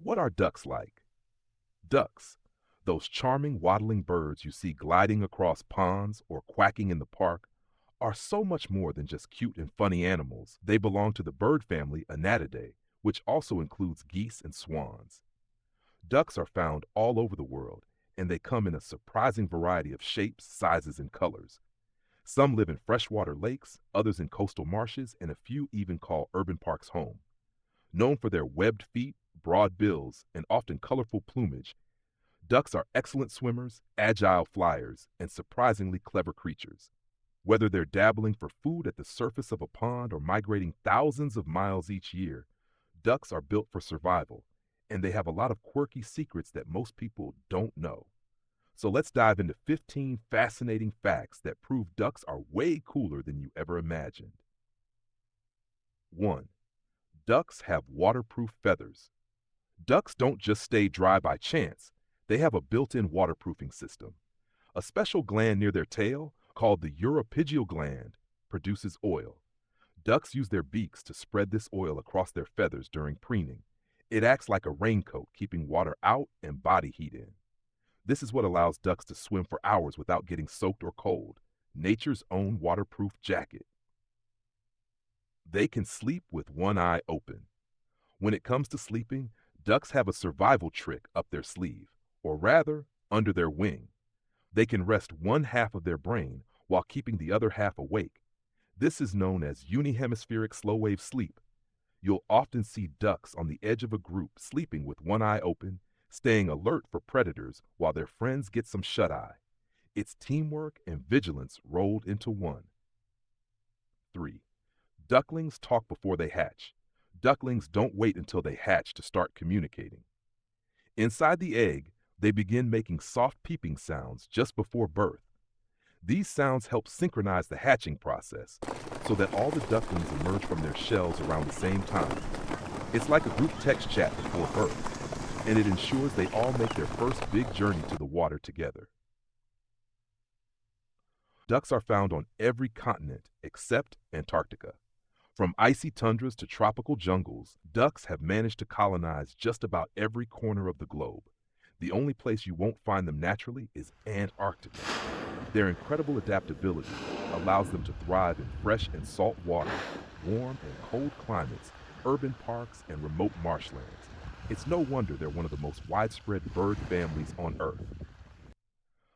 What are ducks like? Ducks, those charming waddling birds you see gliding across ponds or quacking in the park, are so much more than just cute and funny animals. They belong to the bird family Anatidae, which also includes geese and swans. Ducks are found all over the world, and they come in a surprising variety of shapes, sizes, and colors. Some live in freshwater lakes, others in coastal marshes, and a few even call urban parks home. Known for their webbed feet, broad bills, and often colorful plumage, ducks are excellent swimmers, agile flyers, and surprisingly clever creatures. Whether they're dabbling for food at the surface of a pond or migrating thousands of miles each year, ducks are built for survival, and they have a lot of quirky secrets that most people don't know. So let's dive into 15 fascinating facts that prove ducks are way cooler than you ever imagined. 1. Ducks have waterproof feathers. Ducks don't just stay dry by chance, they have a built-in waterproofing system. A special gland near their tail, called the uropygial gland, produces oil. Ducks use their beaks to spread this oil across their feathers during preening. It acts like a raincoat, keeping water out and body heat in. This is what allows ducks to swim for hours without getting soaked or cold. Nature's own waterproof jacket. They can sleep with one eye open. When it comes to sleeping, ducks have a survival trick up their sleeve, or rather, under their wing. They can rest one half of their brain while keeping the other half awake. This is known as unihemispheric slow-wave sleep. You'll often see ducks on the edge of a group sleeping with one eye open, staying alert for predators while their friends get some shut-eye. It's teamwork and vigilance rolled into one. 3. Ducklings talk before they hatch. Ducklings don't wait until they hatch to start communicating. Inside the egg, they begin making soft peeping sounds just before birth. These sounds help synchronize the hatching process so that all the ducklings emerge from their shells around the same time. It's like a group text chat before birth, and it ensures they all make their first big journey to the water together. Ducks are found on every continent except Antarctica. From icy tundras to tropical jungles, ducks have managed to colonize just about every corner of the globe. The only place you won't find them naturally is Antarctica. Their incredible adaptability allows them to thrive in fresh and salt water, warm and cold climates, urban parks, and remote marshlands. It's no wonder they're one of the most widespread bird families on Earth.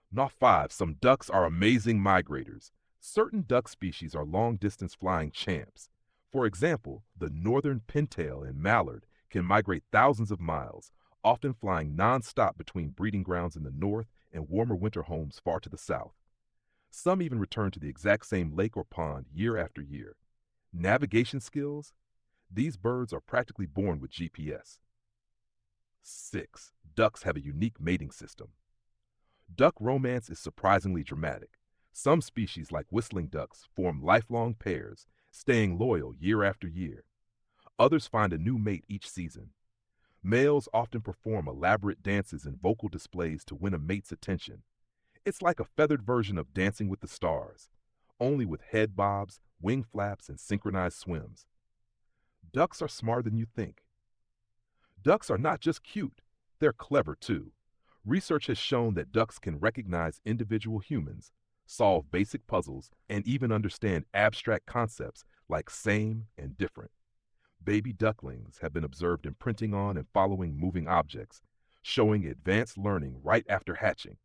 Now 5. Some ducks are amazing migrators. Certain duck species are long-distance flying champs. For example, the northern pintail and mallard can migrate thousands of miles, often flying non-stop between breeding grounds in the north and warmer winter homes far to the south. Some even return to the exact same lake or pond year after year. Navigation skills? These birds are practically born with GPS. 6. Ducks have a unique mating system. Duck romance is surprisingly dramatic. Some species, like whistling ducks, form lifelong pairs, staying loyal year after year. Others find a new mate each season. Males often perform elaborate dances and vocal displays to win a mate's attention. It's like a feathered version of Dancing with the Stars, only with head bobs, wing flaps, and synchronized swims. Ducks are smarter than you think. Ducks are not just cute, they're clever too. Research has shown that ducks can recognize individual humans, solve basic puzzles, and even understand abstract concepts like same and different. Baby ducklings have been observed imprinting on and following moving objects, showing advanced learning right after hatching.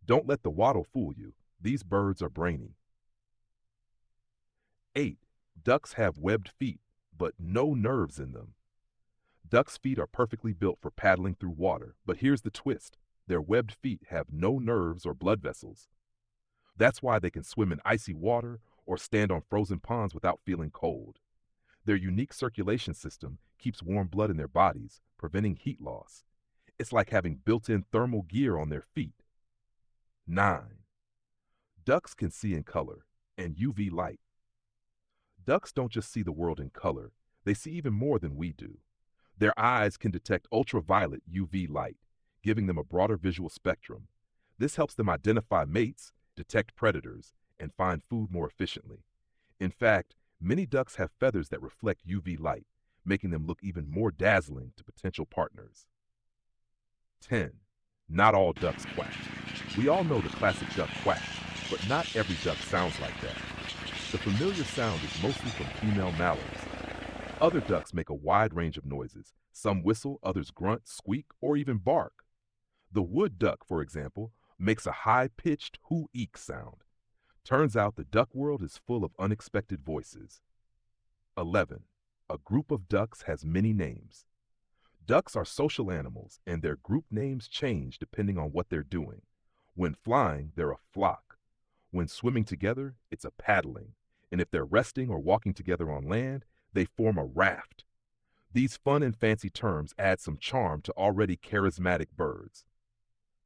Don't let the waddle fool you. These birds are brainy. 8. Ducks have webbed feet, but no nerves in them. Ducks' feet are perfectly built for paddling through water, but here's the twist. Their webbed feet have no nerves or blood vessels. That's why they can swim in icy water or stand on frozen ponds without feeling cold. Their unique circulation system keeps warm blood in their bodies, preventing heat loss. It's like having built-in thermal gear on their feet. 9. Ducks can see in color and UV light. Ducks don't just see the world in color, they see even more than we do. Their eyes can detect ultraviolet UV light, giving them a broader visual spectrum. This helps them identify mates, detect predators, and find food more efficiently. In fact, many ducks have feathers that reflect UV light, making them look even more dazzling to potential partners. 10. Not all ducks quack. We all know the classic duck quack, but not every duck sounds like that. The familiar sound is mostly from female mallards. Other ducks make a wide range of noises. Some whistle, others grunt, squeak, or even bark. The wood duck, for example, makes a high-pitched hoo-eek sound. Turns out the duck world is full of unexpected voices. 11. A group of ducks has many names. Ducks are social animals, and their group names change depending on what they're doing. When flying, they're a flock. When swimming together, it's a paddling. And if they're resting or walking together on land, they form a raft. These fun and fancy terms add some charm to already charismatic birds.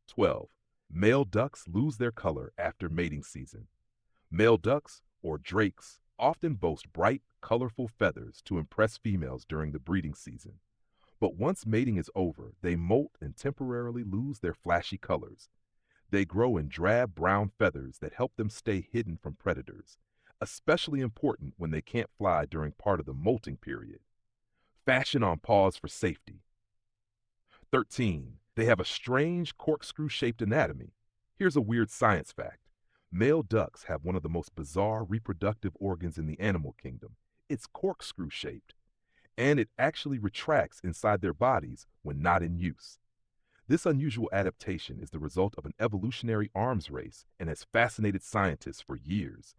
12. Male ducks lose their color after mating season. Male ducks, or drakes, often boast bright, colorful feathers to impress females during the breeding season. But once mating is over, they molt and temporarily lose their flashy colors. They grow in drab brown feathers that help them stay hidden from predators, especially important when they can't fly during part of the molting period. Fashion on paws for safety. 13. They have a strange corkscrew-shaped anatomy. Here's a weird science fact. Male ducks have one of the most bizarre reproductive organs in the animal kingdom. It's corkscrew-shaped, and it actually retracts inside their bodies when not in use. This unusual adaptation is the result of an evolutionary arms race and has fascinated scientists for years.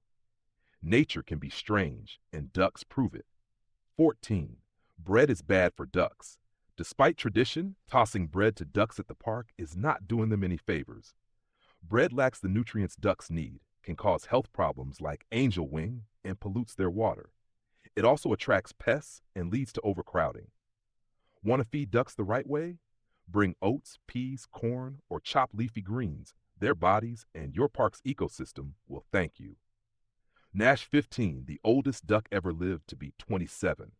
Nature can be strange, and ducks prove it. 14. Bread is bad for ducks. Despite tradition, tossing bread to ducks at the park is not doing them any favors. Bread lacks the nutrients ducks need, can cause health problems like angel wing, and pollutes their water. It also attracts pests and leads to overcrowding. Want to feed ducks the right way? Bring oats, peas, corn, or chopped leafy greens. Their bodies and your park's ecosystem will thank you. Nash 15, the oldest duck ever lived to be 27.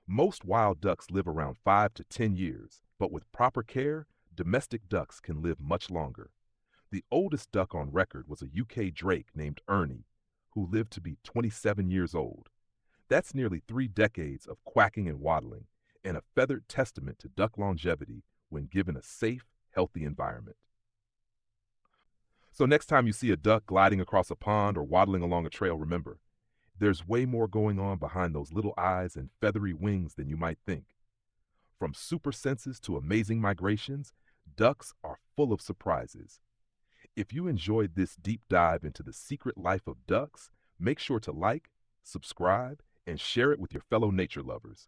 Most wild ducks live around 5 to 10 years, but with proper care, domestic ducks can live much longer. The oldest duck on record was a UK drake named Ernie, who lived to be 27 years old. That's nearly 3 decades of quacking and waddling, and a feathered testament to duck longevity when given a safe, healthy environment. So next time you see a duck gliding across a pond or waddling along a trail, remember, there's way more going on behind those little eyes and feathery wings than you might think. From super senses to amazing migrations, ducks are full of surprises. If you enjoyed this deep dive into the secret life of ducks, make sure to like, subscribe, and share it with your fellow nature lovers.